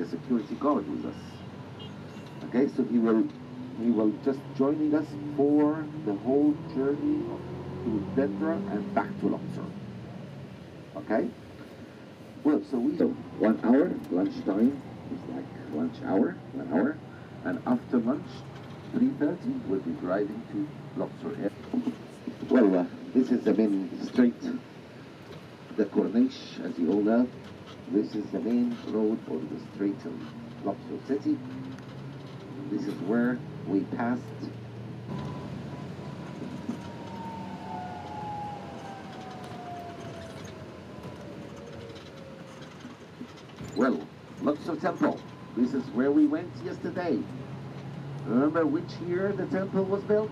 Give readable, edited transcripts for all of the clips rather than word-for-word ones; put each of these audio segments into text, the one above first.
the security guard with us. Okay, so he will just joining us for the whole journey to Dendera and back to Luxor. Okay? Well, so we 1 hour lunchtime is like lunch hour, 1 hour, and after lunch, 3:30, we'll be driving to Luxor. Well, this is the main street, the Corniche, as you all know. This is the main road or the street in Luxor City. This is where we passed. Well, Luxor Temple. This is where we went yesterday. Remember which year the temple was built?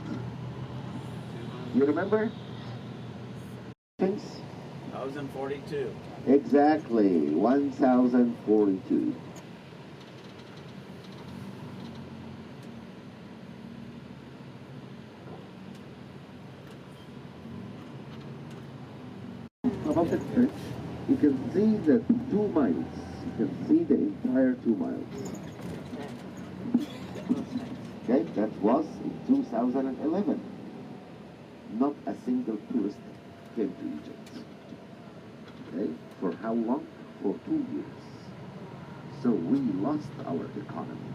You remember? Things? 1042. Exactly, 1042. About the church, you can see the 2 miles. You can see the entire 2 miles. Okay, that was in 2011. Not a single tourist came to Egypt. Okay, for how long? For 2 years. So we lost our economy.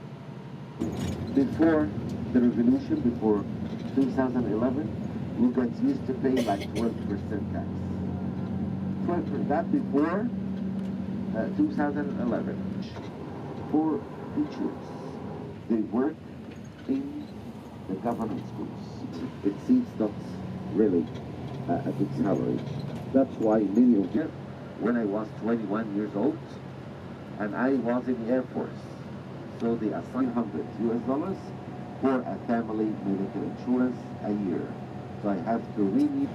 Before the revolution, before 2011, we got used to pay like 12% tax. 12%, that before 2011. For teachers, they work in the government schools. It seems not really a good salary. That's why many of them, when I was 21 years old, and I was in the Air Force, so they assigned $100 for a family medical insurance a year. So I have to renew.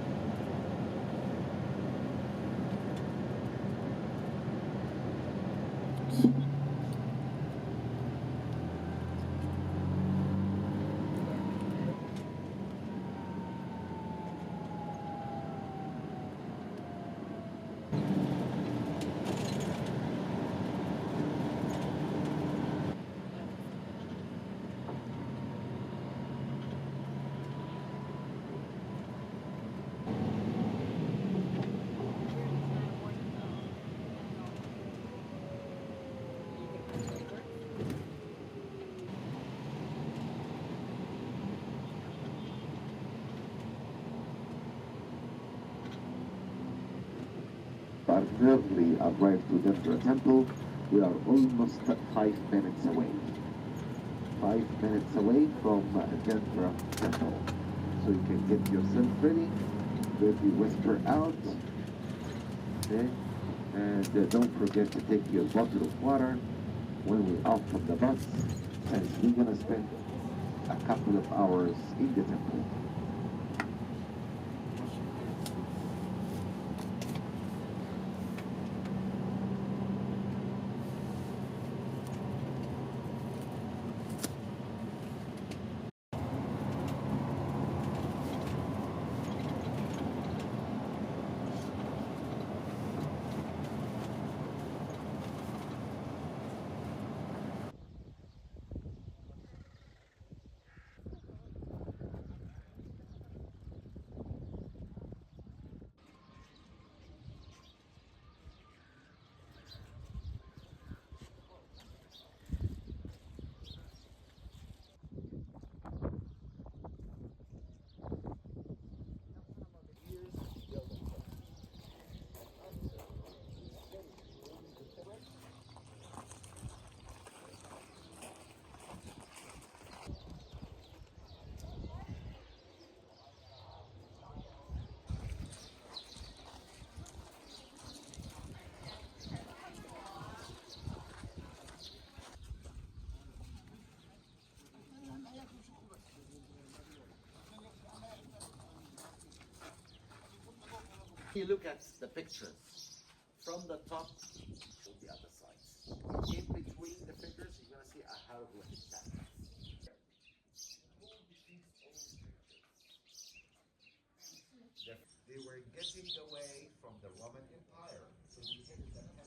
Currently arrived to Dendera Temple. We are almost 5 minutes away. 5 minutes away from Dendera Temple. So you can get yourself ready. Maybe whisper out. Okay? And don't forget to take your bottle of water when we're out from the bus, since we're gonna spend a couple of hours in the temple. You look at the pictures from the top to the other sides. In between the figures, you're going to see a hieroglyphic pattern. They were getting away from the Roman Empire, so we hit the temple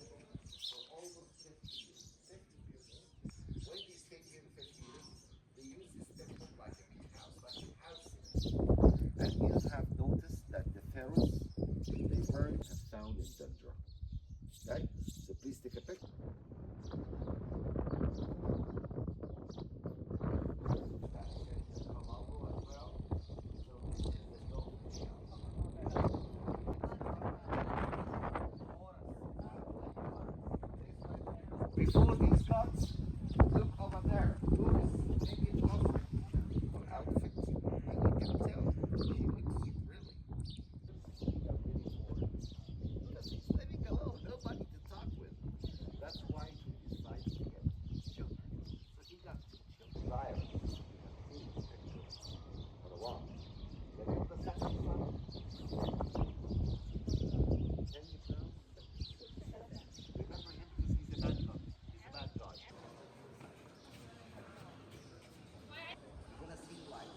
for almost 50 years. 50 years. all these gods, look over there. Who is making offering or outfit? And you can tell he looks really. Look at he's living alone, nobody to talk with. That's why he decided to get children. So he got 2 children. Liar. For the wall. Look at the second son. Can you tell? Remember him because he's a bad god. He's a bad god. You're gonna see like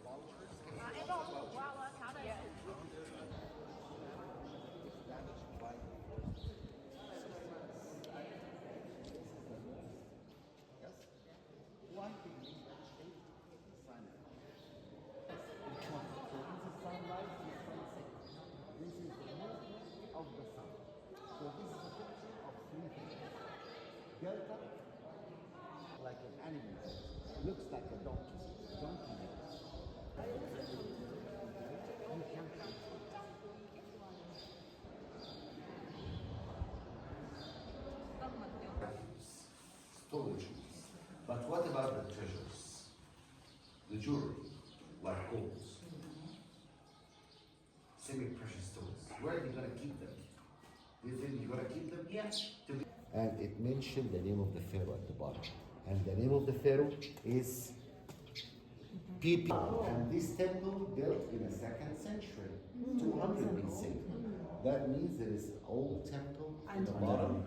followers. Established by the first. Yes? Why do you need that shape? The sun. Yes, because so this is sunrise, this is sunset. This is the movement of the sun. So this is a picture of 3 things. Delta, like an animal, looks like a donkey. Donkey nose. You can storages. But what about the treasures? The jewelry, like gold, semi-precious stones. Where are you going to keep them? Do you think you're going to keep them? Yes. And it mentioned the name of the pharaoh at the bottom. And the name of the pharaoh is PP. And this temple built in the 2nd century, 200 BC. That means there is an old temple at the bottom.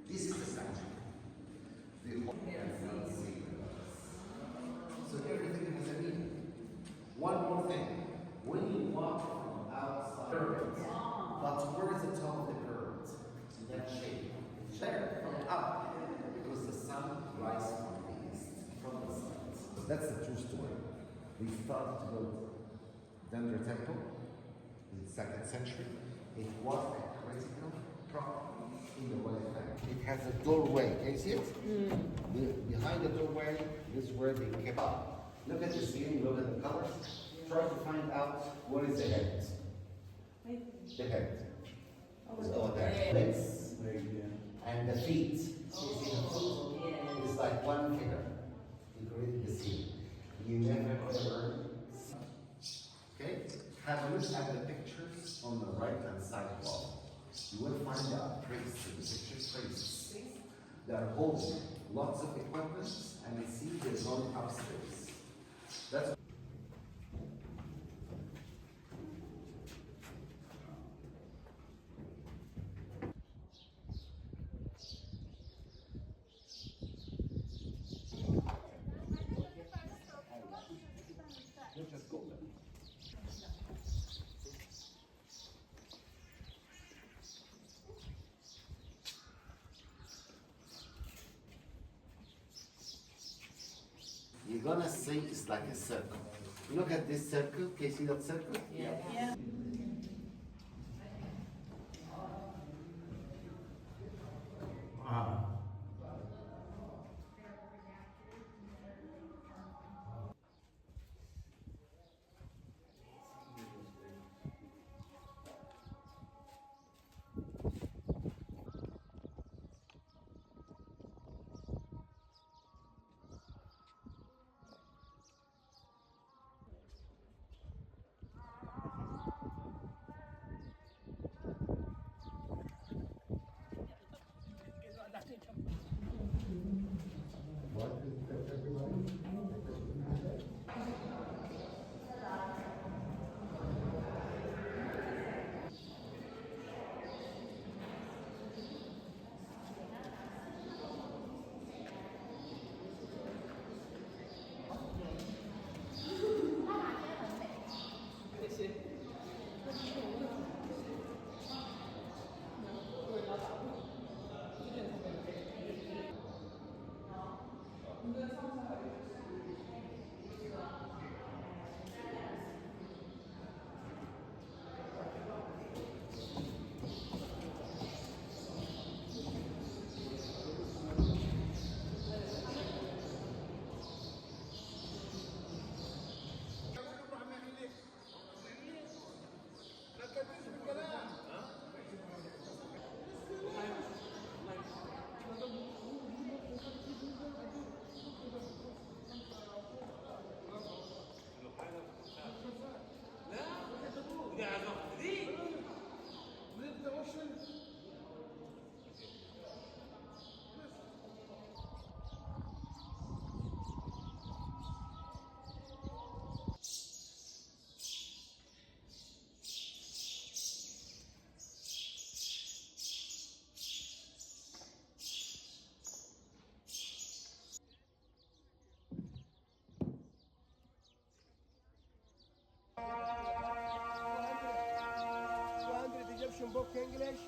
This is the sanctuary. So everything has a meaning. One more thing. When you walk from outside, pyramids, but where is the top of the pyramid? In that shape. It's there, from up. Because the sun rises from the east, from the sun. So that's the true story. We started to build Dendera Temple in the 2nd century. It was a critical problem in the Royal family. It has a doorway. Can you see it? Behind the doorway is where they kept up. Look at the ceiling, look at the colors. Try to find out what is the head. The head. Over there. Legs. And the feet. You see the foot? It's like one figure. You create the ceiling. You never ever see. Okay? Have a look at the pictures on the right hand side wall. You will find out priests in the pictures, priests. They are holding lots of equipment and you see they're going upstairs. That's you just go there. You're gonna see it's like a circle. Look at this circle. Can you see that circle? Yeah. English?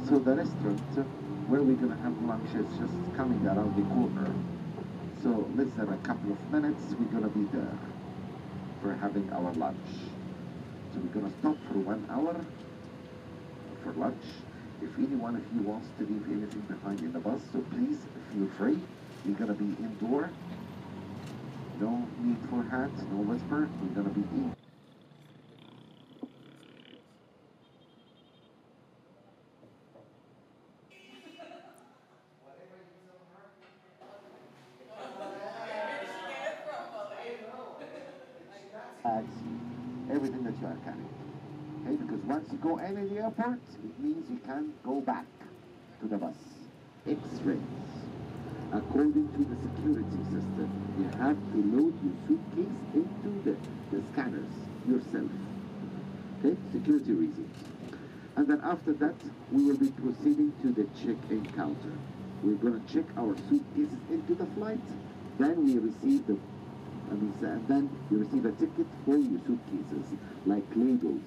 So the restaurant where we're gonna have lunch is just coming around the corner. So less than a couple of minutes, we're gonna be there for having our lunch. So we're gonna stop for 1 hour for lunch. If anyone of you wants to leave anything behind in the bus, so please feel free. We're gonna be indoor. No need for hats, no whisper. We're gonna be in. Bags, everything that you are carrying. Okay, because once you go in the airport, it means you can't go back to the bus. X-rays. According to the security system, you have to load your suitcase into the scanners yourself. Okay, security reasons. And then after that, we will be proceeding to the check-in counter. We're going to check our suitcases into the flight. Then we receive and then you receive a ticket for your suitcases, like labels.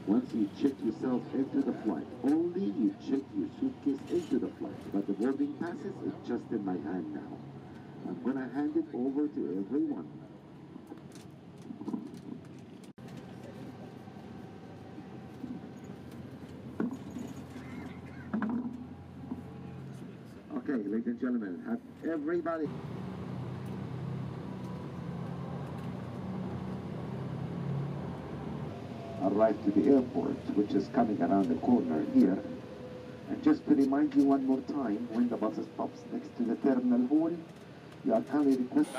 Once you check yourself into the flight, only you check your suitcase into the flight. But the boarding passes is just in my hand now. I'm going to hand it over to everyone. Okay, ladies and gentlemen, have everybody... arrived to the airport, which is coming around the corner here. And just to remind you one more time, when the bus stops next to the terminal hall, you are kindly requested...